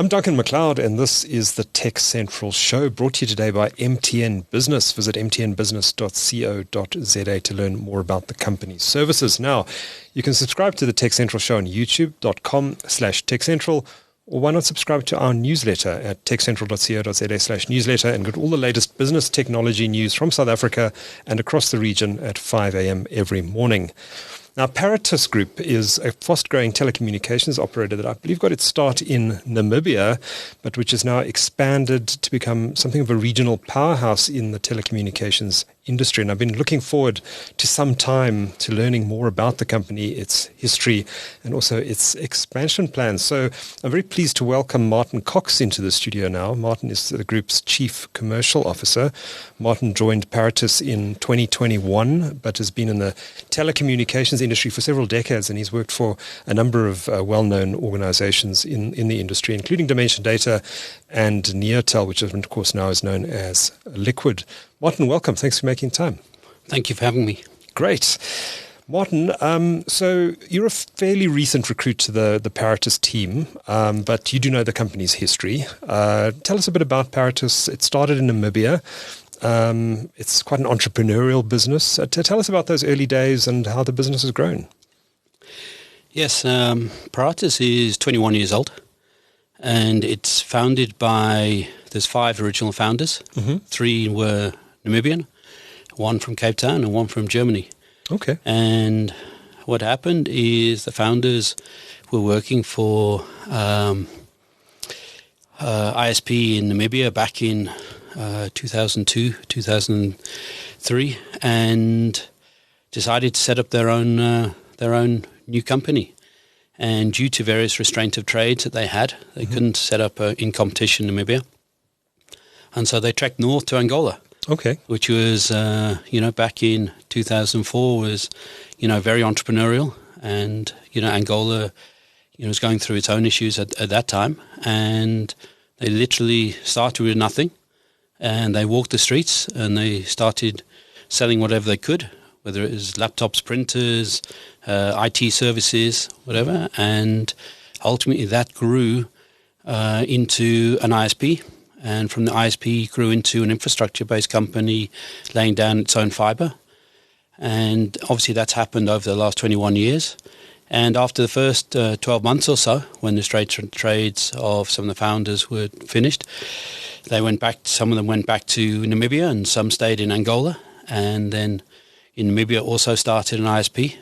I'm Duncan McLeod, and this is the TechCentral Show, brought to you today by MTN Business. Visit mtnbusiness.co.za to learn more about the company's services. Now, you can subscribe to the TechCentral Show on youtube.com/TechCentral, or why not subscribe to our newsletter at techcentral.co.za/newsletter and get all the latest business technology news from South Africa and across the region at 5 a.m. every morning. Now, Paratus Group is a fast-growing telecommunications operator that I believe got its start in Namibia, but which has now expanded to become something of a regional powerhouse in the telecommunications industry. And I've been looking forward to some time to learning more about the company, its history, and also its expansion plans. So I'm very pleased to welcome Martin Cox into the studio now. Martin is the group's Chief Commercial Officer. Martin joined Paratus in 2021, but has been in the telecommunications industry for several decades, and he's worked for a number of well-known organizations in the industry, including Dimension Data and Neotel, which of course now is known as Liquid. Martin, welcome. Thanks for making time. Thank you for having me. Great. Martin, so you're a fairly recent recruit to the Paratus team, but you do know the company's history. Tell us a bit about Paratus. It started in Namibia. It's quite an entrepreneurial business. Tell us about those early days and how the business has grown. Yes, Paratus is 21 years old, and it's founded by, there's 5 original founders. Mm-hmm. 3 were Namibian, 1 from Cape Town and 1 from Germany. Okay. And what happened is the founders were working for ISP in Namibia back in 2002, 2003, and decided to set up their own new company. And due to various restraint of trades that they had, they couldn't set up in competition in Namibia. And so they trekked north to Angola. Okay. Which was, back in 2004 was, very entrepreneurial. And, Angola, was going through its own issues at that time. And they literally started with nothing. And they walked the streets and they started selling whatever they could, whether it was laptops, printers, IT services, whatever. And ultimately that grew into an ISP. And from the ISP grew into an infrastructure-based company laying down its own fibre. And obviously that's happened over the last 21 years. And after the first 12 months or so, when the trades of some of the founders were finished, some of them went back to Namibia and some stayed in Angola. And then in Namibia also started an ISP,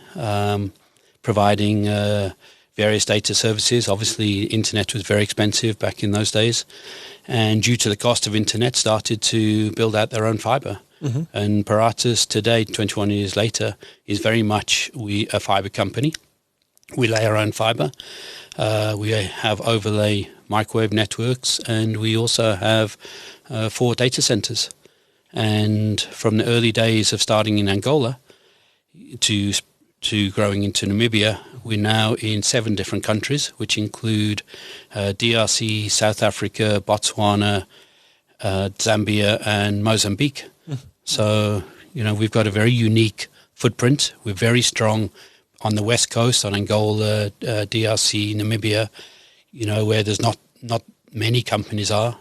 providing various data services. Obviously, internet was very expensive back in those days. And due to the cost of internet, started to build out their own fibre. Mm-hmm. And Paratus today, 21 years later, is very much a fibre company. We lay our own fibre. We have overlay microwave networks, and we also have 4 data centres. And from the early days of starting in Angola to growing into Namibia, we're now in 7 different countries, which include DRC, South Africa, Botswana, Zambia, and Mozambique. Mm. So, we've got a very unique footprint. We're very strong on the west coast, on Angola, DRC, Namibia, where there's not many companies are.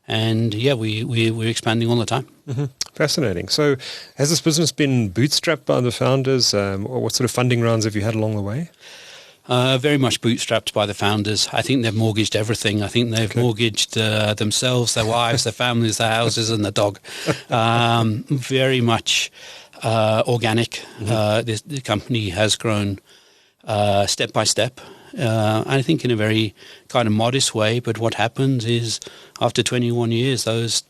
And we're expanding all the time. Mm-hmm. Fascinating. So has this business been bootstrapped by the founders? Or what sort of funding rounds have you had along the way? Very much bootstrapped by the founders. I think they've mortgaged everything. I think they've mortgaged themselves, their wives, their families, their houses, and the dog. Very much organic. Mm-hmm. The company has grown step by step. I think in a very kind of modest way, but what happens is after 21 years, those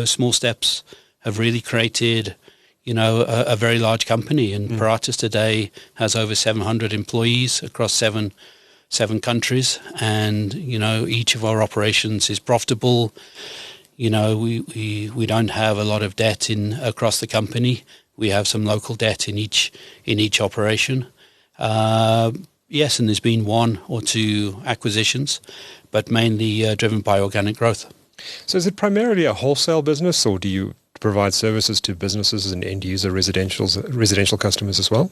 small steps have really created, a very large company. And Paratus today has over 700 employees across seven countries, and each of our operations is profitable. We don't have a lot of debt across the company. We have some local debt in each operation. Yes, and there's been 1 or 2 acquisitions, but mainly driven by organic growth. So is it primarily a wholesale business, or do you provide services to businesses and end-user residential customers as well?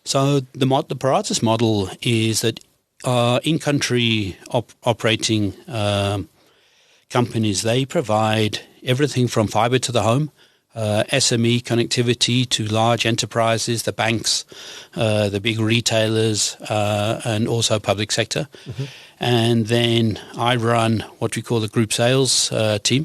So the Paratus model is that in-country operating companies. They provide everything from fibre to the home, SME connectivity to large enterprises, the banks, the big retailers, and also public sector. Mm-hmm. And then I run what we call the group sales team,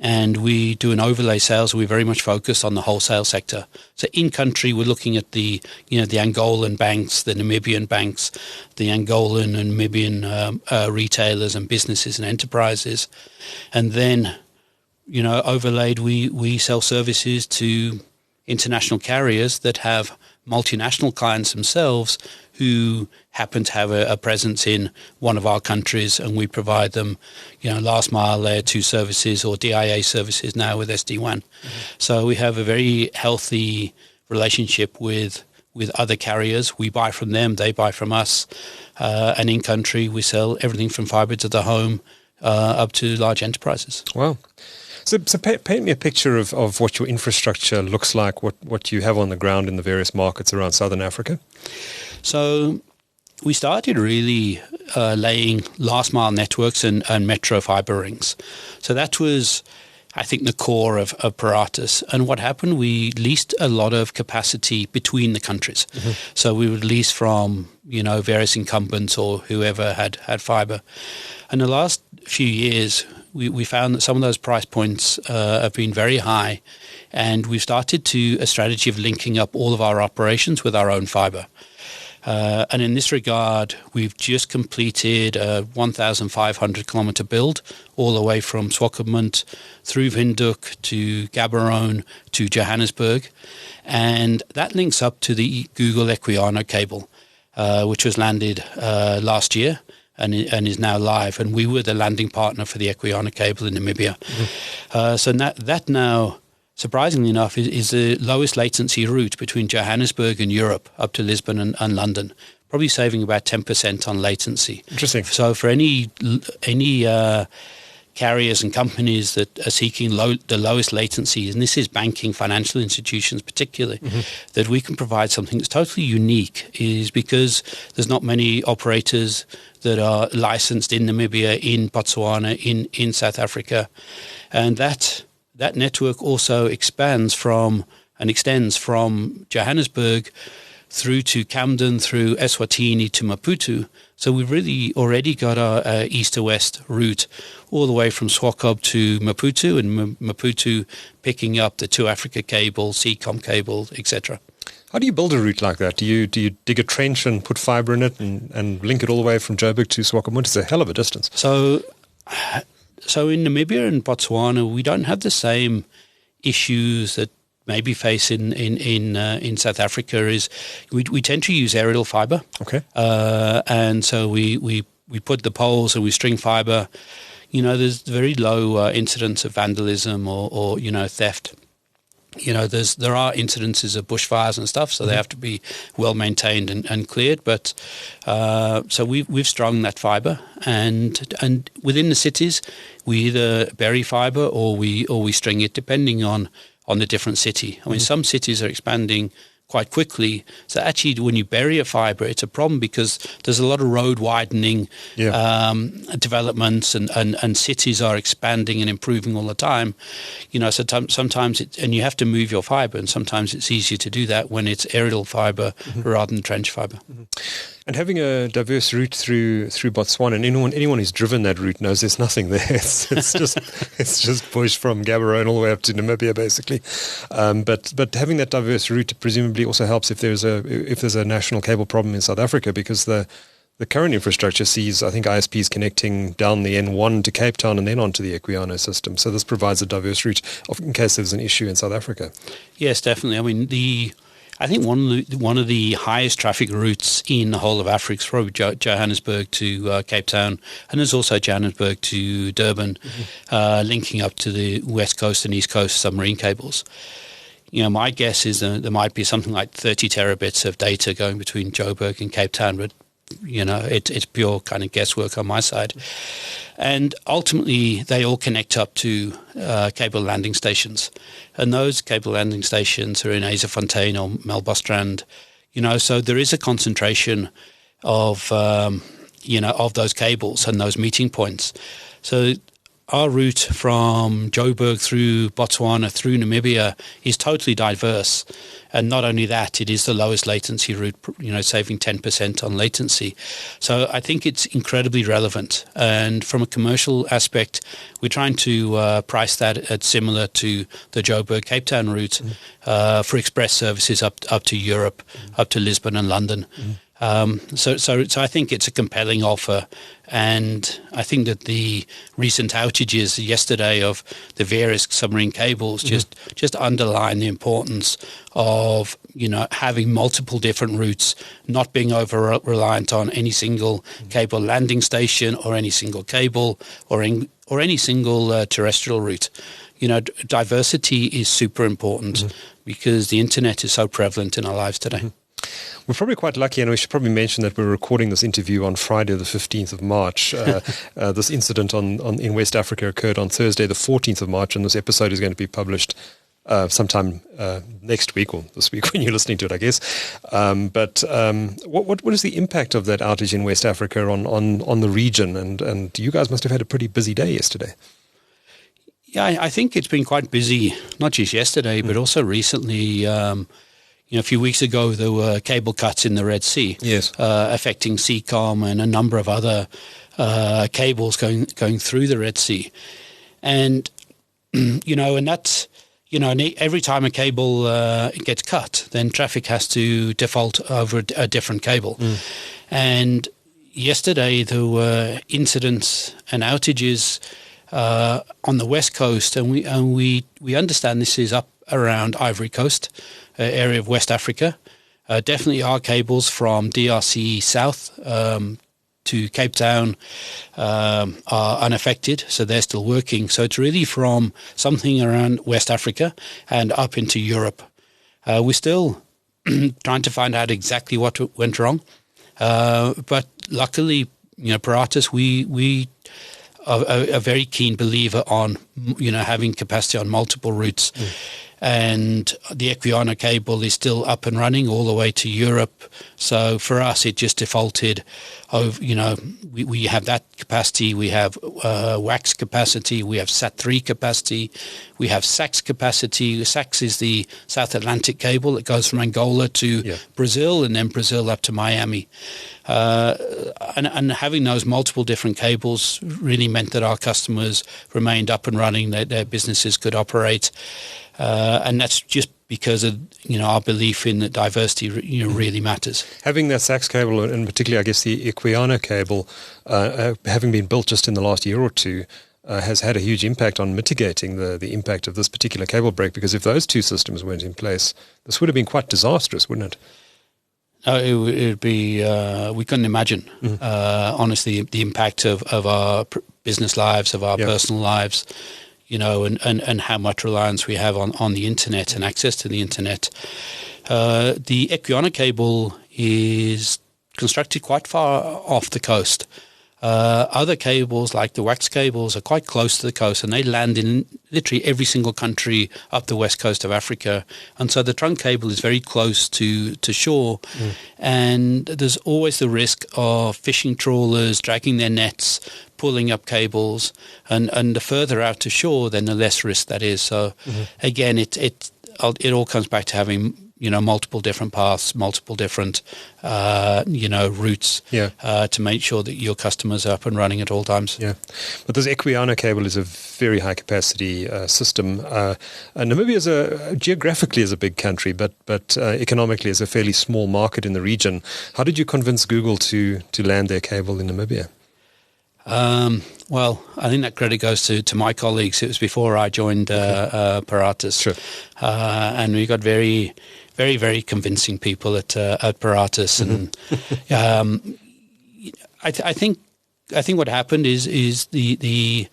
and we do an overlay sales. We're very much focused on the wholesale sector. So in country, we're looking at the Angolan banks, the Namibian banks, the Angolan and Namibian retailers and businesses and enterprises. And then, overlaid, we sell services to international carriers that have multinational clients themselves who happen to have a presence in one of our countries, and we provide them, last mile layer 2 services or DIA services now with SD-WAN. Mm-hmm. So we have a very healthy relationship with other carriers. We buy from them, they buy from us, and in country we sell everything from fibre to the home up to large enterprises. Wow. So paint me a picture of what your infrastructure looks like, what you have on the ground in the various markets around Southern Africa. So we started really laying last mile networks and metro fibre rings. So that was, I think, the core of Paratus. And what happened, we leased a lot of capacity between the countries. Mm-hmm. So we would lease from, various incumbents or whoever had fibre. And the last few years, we found that some of those price points have been very high, and we've started a strategy of linking up all of our operations with our own fibre. And in this regard, we've just completed a 1,500 kilometre build all the way from Swakopmund through Windhoek to Gaborone to Johannesburg. And that links up to the Google Equiano cable, which was landed last year and is now live. And we were the landing partner for the Equiano cable in Namibia. Mm-hmm. So that now, surprisingly enough, is the lowest latency route between Johannesburg and Europe up to Lisbon and London, probably saving about 10% on latency. Interesting. So for any carriers and companies that are seeking the lowest latencies, and this is banking, financial institutions particularly, mm-hmm. that we can provide something that's totally unique, is because there's not many operators that are licensed in Namibia, in Botswana, in South Africa, and that network also extends from Johannesburg through to Camden, through Eswatini to Maputo. So we've really already got our east to west route all the way from Swakop to Maputo, and Maputo picking up the 2 Africa cable, Seacom cable, etc. How do you build a route like that? Do you dig a trench and put fibre in it and link it all the way from Joburg to Swakopmund? It's a hell of a distance. So in Namibia and Botswana, we don't have the same issues that maybe face in South Africa. Is we tend to use aerial fibre. Okay. And so we put the poles and we string fibre. There's very low incidence of vandalism or theft. There are incidences of bushfires and stuff, so mm-hmm. they have to be well maintained and cleared. But so we've strung that fibre, and within the cities, we either bury fibre or we string it, depending on the different city. I mean, mm-hmm. some cities are expanding quite quickly. So actually, when you bury a fibre, it's a problem because there's a lot of road widening developments, and cities are expanding and improving all the time. So sometimes and you have to move your fibre, and sometimes it's easier to do that when it's aerial fibre mm-hmm. rather than trench fibre. Mm-hmm. And having a diverse route through Botswana, and anyone who's driven that route knows there's nothing there. It's just bush from Gaborone all the way up to Namibia, basically. But having that diverse route presumably also helps if there's a national cable problem in South Africa, because the current infrastructure sees, I think, ISPs connecting down the N1 to Cape Town and then onto the Equiano system. So this provides a diverse route in case there's an issue in South Africa. Yes, definitely. I mean, I think one of the highest traffic routes in the whole of Africa is probably Johannesburg to Cape Town, and there's also Johannesburg to Durban, mm-hmm. Linking up to the west coast and east coast submarine cables. My guess is there might be something like 30 terabits of data going between Joburg and Cape Town, but it's pure kind of guesswork on my side. And ultimately, they all connect up to cable landing stations. And those cable landing stations are in Azefontein or Melbostrand. So there is a concentration of those cables and those meeting points. So our route from Joburg through Botswana, through Namibia, is totally diverse. And not only that, it is the lowest latency route, saving 10% on latency. So I think it's incredibly relevant. And from a commercial aspect, we're trying to price that at similar to the Joburg Cape Town route for express services up to Europe, up to Lisbon and London. So I think it's a compelling offer, and I think that the recent outages yesterday of the various submarine cables just underline the importance of having multiple different routes, not being over reliant on any single cable landing station or any single cable or any single terrestrial route. Diversity is super important because the internet is so prevalent in our lives today. We're probably quite lucky, and we should probably mention that we're recording this interview on Friday, the 15th of March. This incident in West Africa occurred on Thursday, the 14th of March, and this episode is going to be published sometime next week or this week when you're listening to it, I guess. But what is the impact of that outage in West Africa on the region? And you guys must have had a pretty busy day yesterday. Yeah, I think it's been quite busy, not just yesterday, but also recently. A few weeks ago, there were cable cuts in the Red Sea, affecting Seacom and a number of other cables going through the Red Sea. And, and that's, and every time a cable gets cut, then traffic has to default over a different cable. And yesterday, there were incidents and outages on the West Coast, and we understand this is up around Ivory Coast, area of West Africa. Definitely our cables from DRC south to Cape Town are unaffected, so they're still working. So it's really from something around West Africa and up into Europe. We're still trying to find out exactly what went wrong. But luckily, Paratus, we are a very keen believer on, having capacity on multiple routes. And the Equiano cable is still up and running all the way to Europe. So for us, it just defaulted over, we have that capacity. We have WAX capacity. We have SAT3 capacity. We have SAX capacity. SAX is the South Atlantic cable that goes from Angola to Brazil and then Brazil up to Miami. And having those multiple different cables really meant that our customers remained up and running, their businesses could operate. And that's just because of our belief in that diversity really matters. Having that SAX cable, and particularly I guess the Equiano cable, having been built just in the last year or two, has had a huge impact on mitigating the impact of this particular cable break, because if those two systems weren't in place, this would have been quite disastrous, wouldn't it? It would be, we couldn't imagine, honestly, the impact of our business lives, of our personal lives, and how much reliance we have on the internet and access to the internet. The Equiano cable is constructed quite far off the coast. Other cables, like the WAX cables, are quite close to the coast, and they land in literally every single country up the west coast of Africa. And so the trunk cable is very close to shore, and there's always the risk of fishing trawlers dragging their nets, pulling up cables, and the further out to shore, then the less risk that is. So again, it all comes back to having multiple different paths, multiple different routes to make sure that your customers are up and running at all times. Yeah, but this Equiano cable is a very high capacity system. Namibia geographically is a big country, but economically is a fairly small market in the region. How did you convince Google to land their cable in Namibia? Well, I think that credit goes to my colleagues. It was before I joined Paratus. Sure. And we got very, very, very convincing people at Paratus. And I think what happened is the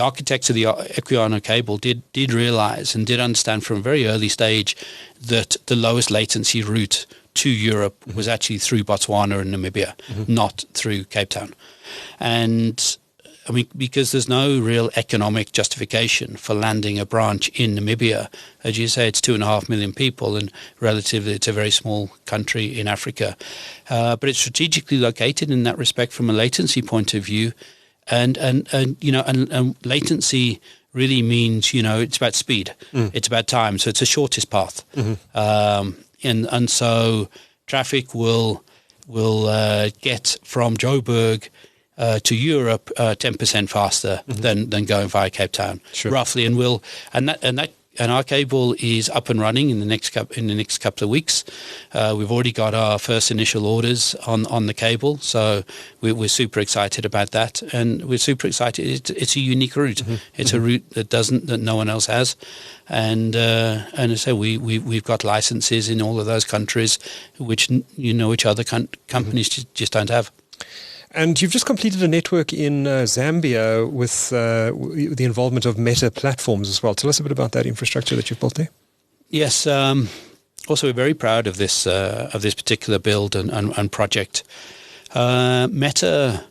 architects of the Equiano cable did realize and did understand from a very early stage that the lowest latency route to Europe was actually through Botswana and Namibia, not through Cape Town. And I mean, because there's no real economic justification for landing a branch in Namibia. As you say, it's 2.5 million people, and relatively it's a very small country in Africa. But it's strategically located in that respect from a latency point of view. and latency really means, it's about speed. It's about time. So it's the shortest path. And so traffic will get from Joburg to Europe 10% faster than going via Cape Town, roughly. And our cable is up and running in the next couple of weeks. We've already got our first initial orders on the cable, so we're super excited about that. And we're super excited. It's a unique route. It's a route that no one else has. And so we've got licenses in all of those countries, which other companies just don't have. And you've just completed a network in Zambia with the involvement of Meta platforms as well. Tell us a bit about that infrastructure that you've built there. Yes. Also, we're very proud of this particular build and project. Meta,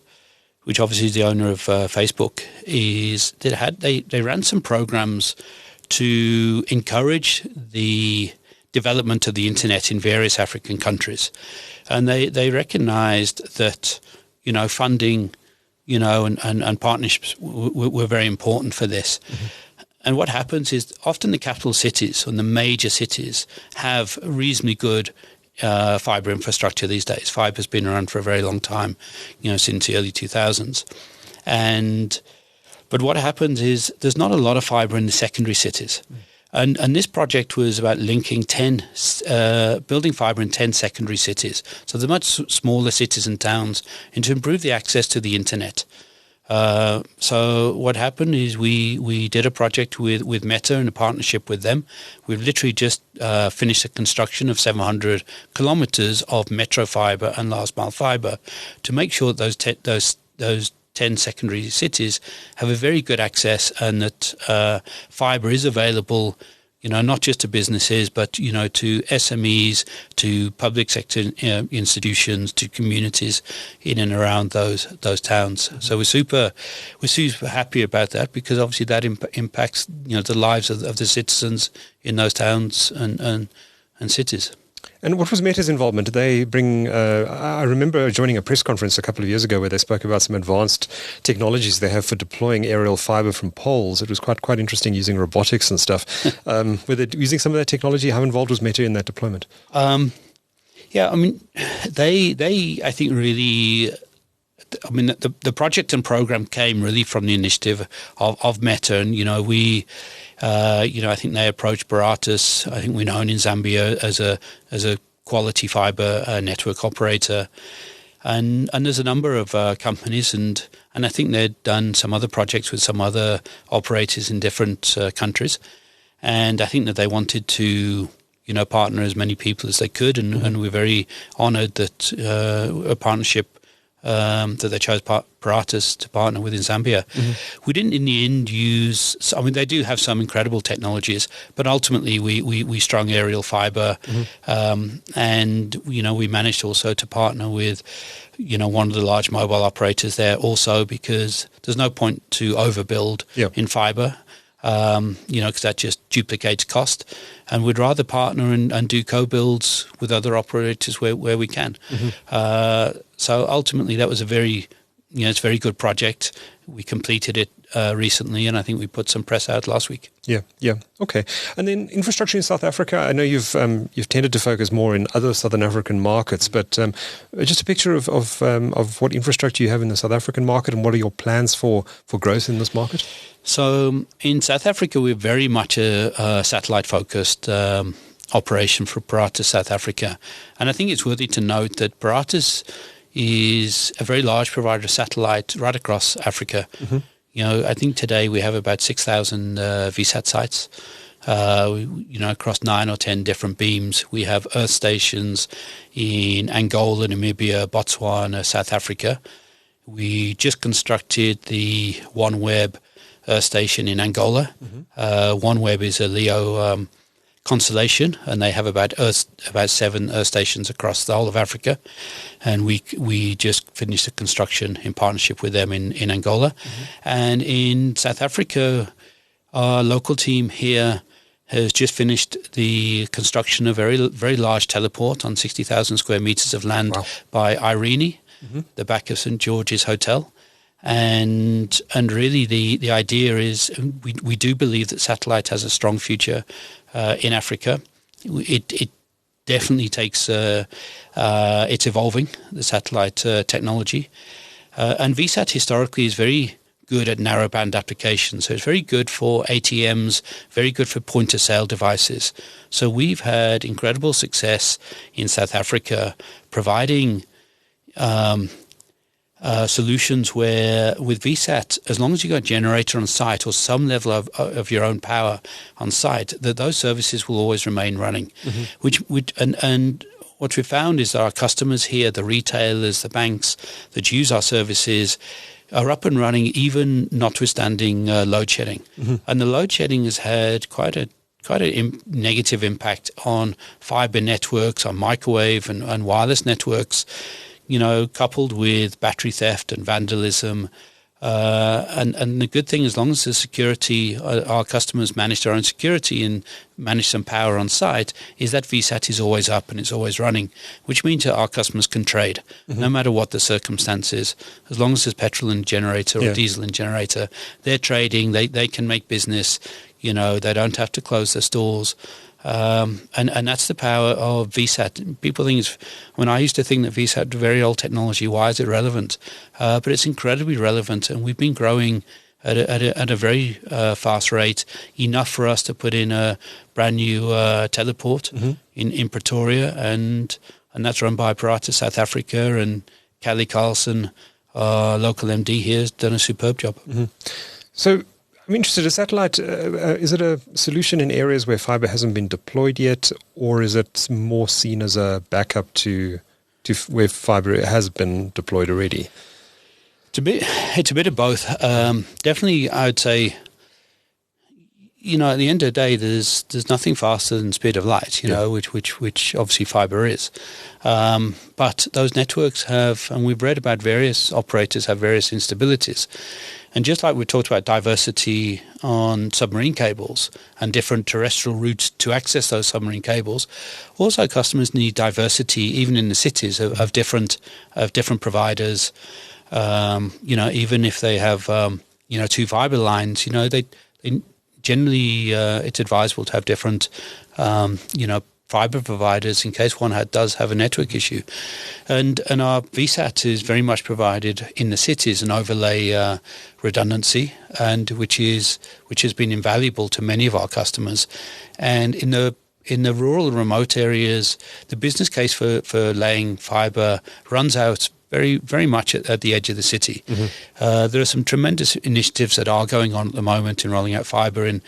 which obviously is the owner of Facebook, they ran some programs to encourage the development of the internet in various African countries, and they recognized that funding, and partnerships were very important for this. And what happens is often the capital cities and the major cities have reasonably good fibre infrastructure these days. Fibre has been around for a very long time, since the early 2000s. But what happens is there's not a lot of fibre in the secondary cities. And this project was about linking building fibre in 10 secondary cities. So the much smaller cities and towns, and to improve the access to the internet. So what happened is we did a project with Meta in a partnership with them. We've literally just finished the construction of 700 kilometers of metro fibre and last mile fibre to make sure that those 10 secondary cities have a very good access, and that fibre is available, not just to businesses, but, to SMEs, to public sector institutions, to communities in and around those towns. So we're super happy about that, because obviously that impacts, the lives of the citizens in those towns and cities. And what was Meta's involvement? Did they bring, I remember joining a press conference a couple of years ago where they spoke about some advanced technologies they have for deploying aerial fibre from poles. It was quite interesting, using robotics and stuff. Were they using some of that technology? How involved was Meta in that deployment? Yeah, I mean, they I think really, the project and program came really from the initiative of Meta, and I think they approached Paratus. I think we're known in Zambia as a quality fibre network operator, and there's a number of companies, and I think they'd done some other projects with some other operators in different countries, and I think that they wanted to partner as many people as they could, and we're very honoured that a partnership that they chose Paratus to partner with in Zambia. We didn't in the end use, they do have some incredible technologies, but ultimately we strung aerial fibre, and we managed also to partner with one of the large mobile operators there also, because there's no point to overbuild in fibre, because that just duplicates cost, and we'd rather partner and do co-builds with other operators where we can. So ultimately that was a very, it's a very good project. We completed it recently, and I think we put some press out last week. Yeah. Okay. And then infrastructure in South Africa. I know you've tended to focus more in other Southern African markets, but just a picture of what infrastructure you have in the South African market, and what are your plans for growth in this market? So in South Africa, we're very much a satellite-focused operation for Paratus South Africa, and I think it's worthy to note that Paratus is a very large provider of satellite right across Africa. I think today we have about 6,000 VSAT sites, across 9 or 10 different beams. We have earth stations in Angola, Namibia, Botswana, South Africa. We just constructed the OneWeb Earth station in Angola. OneWeb is a LEO constellation, and they have about 7 Earth stations across the whole of Africa, and we just finished the construction in partnership with them in Angola. And in South Africa, our local team here has just finished the construction of a very, very large teleport on 60,000 square meters of land by Irene, the back of St. George's Hotel. And really the idea is we do believe that satellite has a strong future in Africa. It definitely takes it's evolving, the satellite technology. And VSAT historically is very good at narrowband applications. So it's very good for ATMs, very good for point-of-sale devices. So we've had incredible success in South Africa providing solutions where with VSAT, as long as you've got a generator on site or some level of your own power on site, that those services will always remain running. And what we found is that our customers here, the retailers, the banks that use our services, are up and running even notwithstanding load shedding. And the load shedding has had quite a negative impact on fibre networks, on microwave and wireless networks, coupled with battery theft and vandalism. And the good thing, as long as the security, our customers manage their own security and manage some power on site, is that VSAT is always up and it's always running, which means that our customers can trade, no matter what the circumstances. As long as there's petrol in the generator or diesel in the generator, they're trading, they can make business, they don't have to close their stores. And that's the power of VSAT. People think I used to think that VSAT was very old technology. Why is it relevant? But it's incredibly relevant, and we've been growing at a very fast rate, enough for us to put in a brand new teleport in Pretoria, and that's run by Paratus South Africa, and Callie Carlson, local MD here, has done a superb job. So I'm interested, is satellite, is it a solution in areas where fibre hasn't been deployed yet, or is it more seen as a backup to where fibre has been deployed already? It's a bit of both. Definitely, I would say, at the end of the day, there's nothing faster than speed of light, which obviously fibre is. But those networks have, and we've read about various operators have various instabilities. And just like we talked about diversity on submarine cables and different terrestrial routes to access those submarine cables, also customers need diversity even in the cities of different providers. Even if they have two fibre lines, they generally it's advisable to have different fibre providers in case one does have a network issue. And our VSAT is very much provided in the cities, an overlay redundancy, and which has been invaluable to many of our customers. And in the rural and remote areas, the business case for laying fibre runs out very, very much at the edge of the city. There are some tremendous initiatives that are going on at the moment in rolling out fibre in,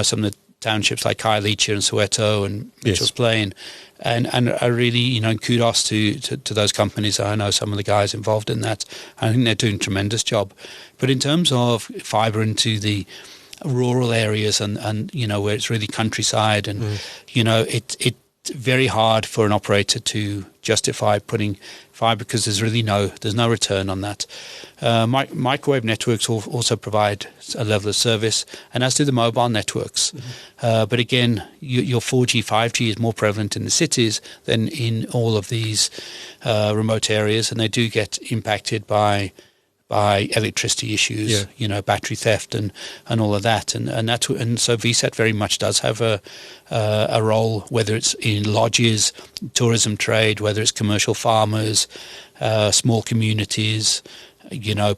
some of the townships like Khayelitsha and Soweto and Mitchell's Plain, and I really, kudos to those companies. I know some of the guys involved in that. I think they're doing a tremendous job. But in terms of fibre into the rural areas and where it's really countryside and it's very hard for an operator to justify putting fibre because there's no return on that. Microwave networks also provide a level of service, and as do the mobile networks. But again, your 4G, 5G is more prevalent in the cities than in all of these remote areas, and they do get impacted by electricity issues, battery theft and all of that, and so VSAT very much does have a role, whether it's in lodges, tourism trade, whether it's commercial farmers, small communities,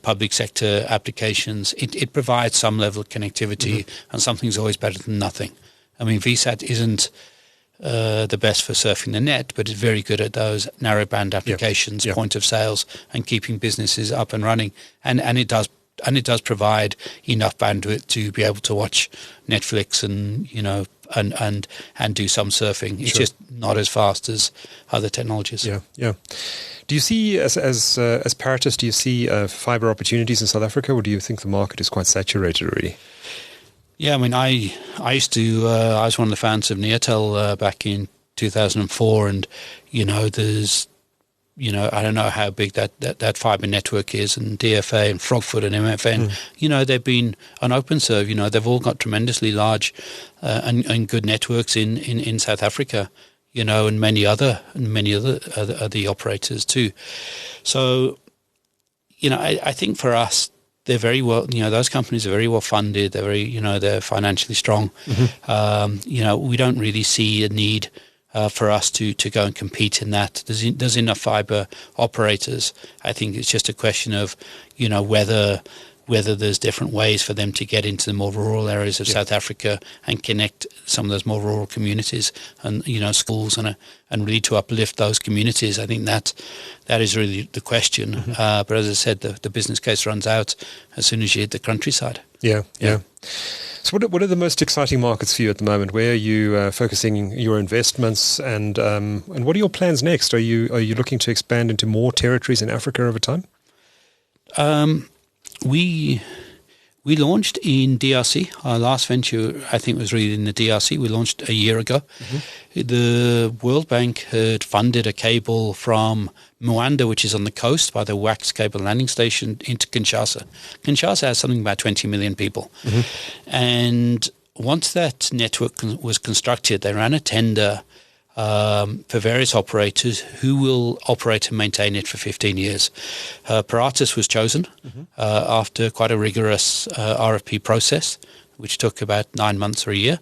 public sector applications. It provides some level of connectivity, and something's always better than nothing. I mean, VSAT isn't the best for surfing the net, but it's very good at those narrowband applications, point of sales, and keeping businesses up and running. And it does provide enough bandwidth to be able to watch Netflix and and do some surfing. It's just not as fast as other technologies. Yeah. Do you see as Paratus? Do you see fibre opportunities in South Africa, or do you think the market is quite saturated already? Yeah, I mean, I was one of the fans of Neotel back in 2004, and there's I don't know how big that fibre network is, and DFA and Frogfoot and MFN. They've been on OpenServe. They've all got tremendously large and good networks in South Africa. And many other the operators too. So I think for us, they're very well, those companies are very well funded. They're very, they're financially strong. We don't really see a need for us to go and compete in that. There's enough fibre operators. I think it's just a question of, whether there's different ways for them to get into the more rural areas of South Africa and connect some of those more rural communities and, schools and really to uplift those communities. I think that is really the question. But as I said, the business case runs out as soon as you hit the countryside. Yeah. So what are the most exciting markets for you at the moment? Where are you focusing your investments, and what are your plans next? Are you looking to expand into more territories in Africa over time? We launched in DRC. Our last venture, I think, was really in the DRC. We launched a year ago. The World Bank had funded a cable from Moanda, which is on the coast by the wax cable landing station, into Kinshasa. Kinshasa has something about 20 million people. And once that network was constructed, they ran a tender for various operators who will operate and maintain it for 15 years. Paratus was chosen after quite a rigorous RFP process, which took about 9 months or a year.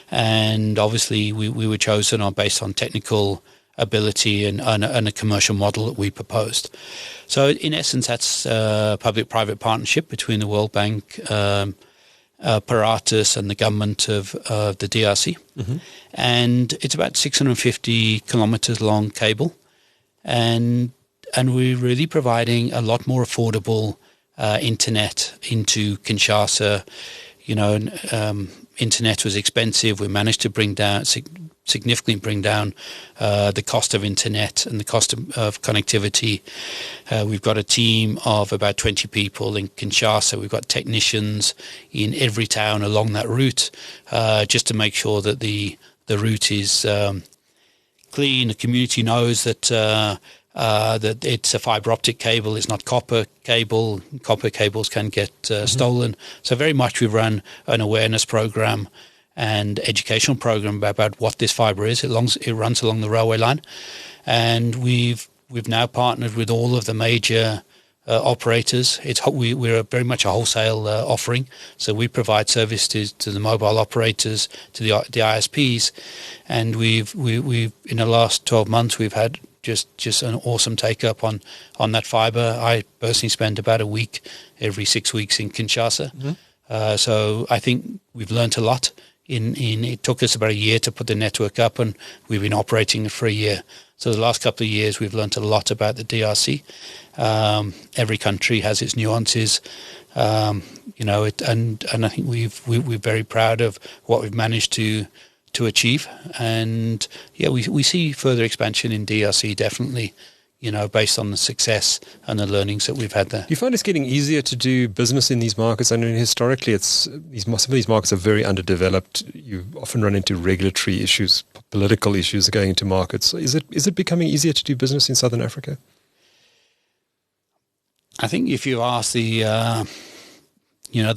And obviously we were chosen based on technical ability and a commercial model that we proposed. So in essence, that's a public-private partnership between the World Bank, Paratus and the government of the DRC. And it's about 650 kilometers long cable. And we're really providing a lot more affordable internet into Kinshasa. Internet was expensive. We managed to significantly bring down the cost of internet and the cost of connectivity. We've got a team of about 20 people in Kinshasa. We've got technicians in every town along that route, just to make sure that the route is clean. The community knows that that it's a fibre optic cable, it's not copper cable. Copper cables can get stolen. So very much we run an awareness program and educational program about what this fibre is. It runs along the railway line, and we've now partnered with all of the major operators. We're very much a wholesale offering, so we provide service to the mobile operators, to the ISPs, and we've in the last 12 months we've had just an awesome take up on that fibre. I personally spend about a week every 6 weeks in Kinshasa. So I think we've learnt a lot. It took us about a year to put the network up, and we've been operating it for a year. So the last couple of years we've learnt a lot about the DRC. Every country has its nuances, and I think we're very proud of what we've managed to achieve. And we see further expansion in DRC, definitely, based on the success and the learnings that we've had there. Do you find it's getting easier to do business in these markets? I mean, historically, some of these markets are very underdeveloped. You often run into regulatory issues, political issues going into markets. Is it becoming easier to do business in Southern Africa? I think if you ask the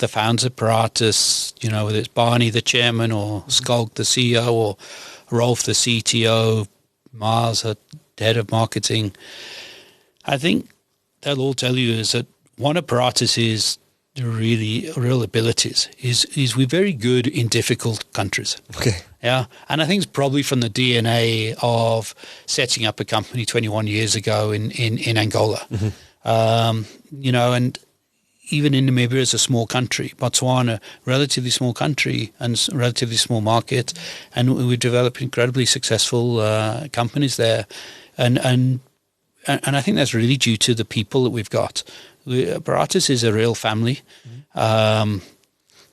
founders of Paratus, whether it's Barney, the chairman, or Skulk, the CEO, or Rolf, the CTO, Mars, the head of marketing, I think they'll all tell you is that one of Paratus's really real abilities is we're very good in difficult countries. Okay. Yeah, and I think it's probably from the DNA of setting up a company 21 years ago in Angola. And even in Namibia, it's a small country. Botswana, relatively small country and relatively small market, and we've developed incredibly successful companies there, and I think that's really due to the people that we've got. Paratus is a real family.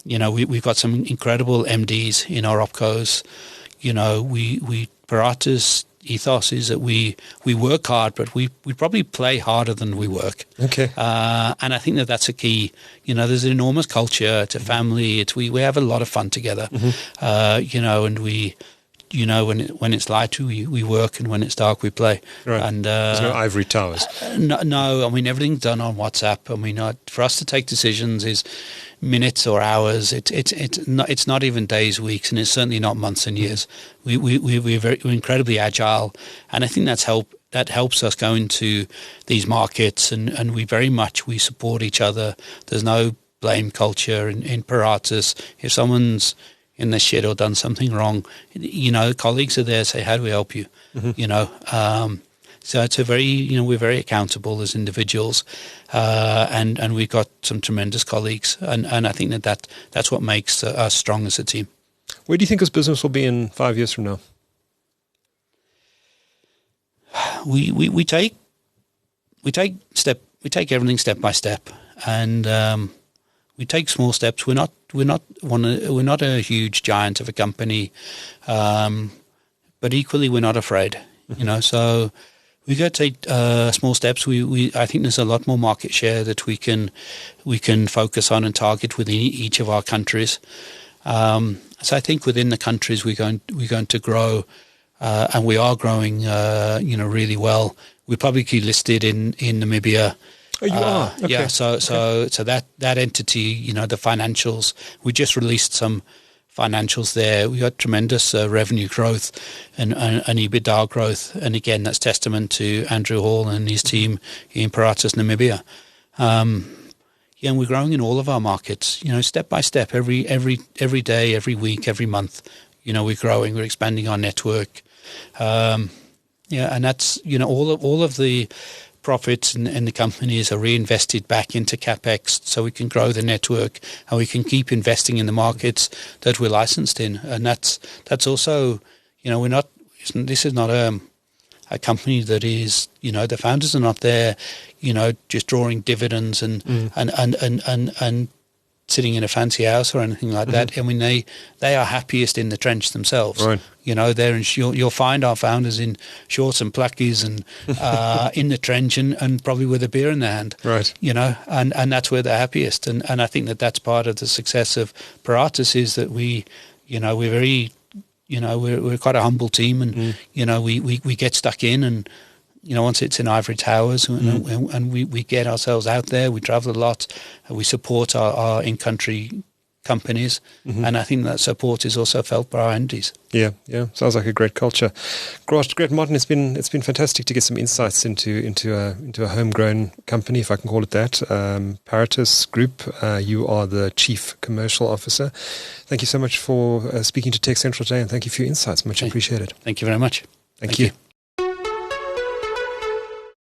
We've got some incredible MDs in our opcos. Paratus ethos is that we work hard, but we probably play harder than we work. Okay. And I think that's a key. There's an enormous culture. It's a family. We have a lot of fun together. And we, when it's light, we work, and when it's dark, we play. Right. And there's no ivory towers. No. I mean, everything's done on WhatsApp. I mean, for us to take decisions is minutes or hours. It's not even days, weeks, and it's certainly not months and years. We're incredibly agile, and I think that's that helps us go into these markets, and we support each other. There's no blame culture in Paratus. If someone's in the shed or done something wrong, colleagues are there, say, how do we help you? So it's we're very accountable as individuals, and we've got some tremendous colleagues, and I think that's what makes us strong as a team. Where do you think this business will be in 5 years from now? We take everything step by step, and we take small steps. We're not a huge giant of a company, but equally we're not afraid. So we go take small steps. I think there's a lot more market share that we can focus on and target within each of our countries. So I think within the countries we're going to grow, and we are growing, really well. We're publicly listed in Namibia. Oh, you are? Okay. Yeah. So that entity, the financials, we just released some financials there. We got tremendous revenue growth and EBITDA growth, and again, that's testament to Andrew Hall and his team in Paratus, Namibia. And we're growing in all of our markets. Step by step, every day, every week, every month. We're growing. We're expanding our network. And that's all of the profits and the companies are reinvested back into CapEx, so we can grow the network and we can keep investing in the markets that we're licensed in. And that's also, this is not a company that is, the founders are not there, just drawing dividends and sitting in a fancy house or anything like that. I mean, they are happiest in the trench themselves. Right. You'll find our founders in shorts and plackies and in the trench and probably with a beer in their hand. Right. And that's where they're happiest. And I think that's part of the success of Paratus is that we're very, we're quite a humble team, and we get stuck in, and once it's in ivory towers, and we get ourselves out there, we travel a lot, we support our in-country companies, and I think that support is also felt by our MDs. Yeah, sounds like a great culture. Great, Martin. It's been fantastic to get some insights into a homegrown company, if I can call it that. Paratus Group. You are the Chief Commercial Officer. Thank you so much for speaking to TechCentral today, and thank you for your insights. Much appreciated. Thank you very much. Thank you.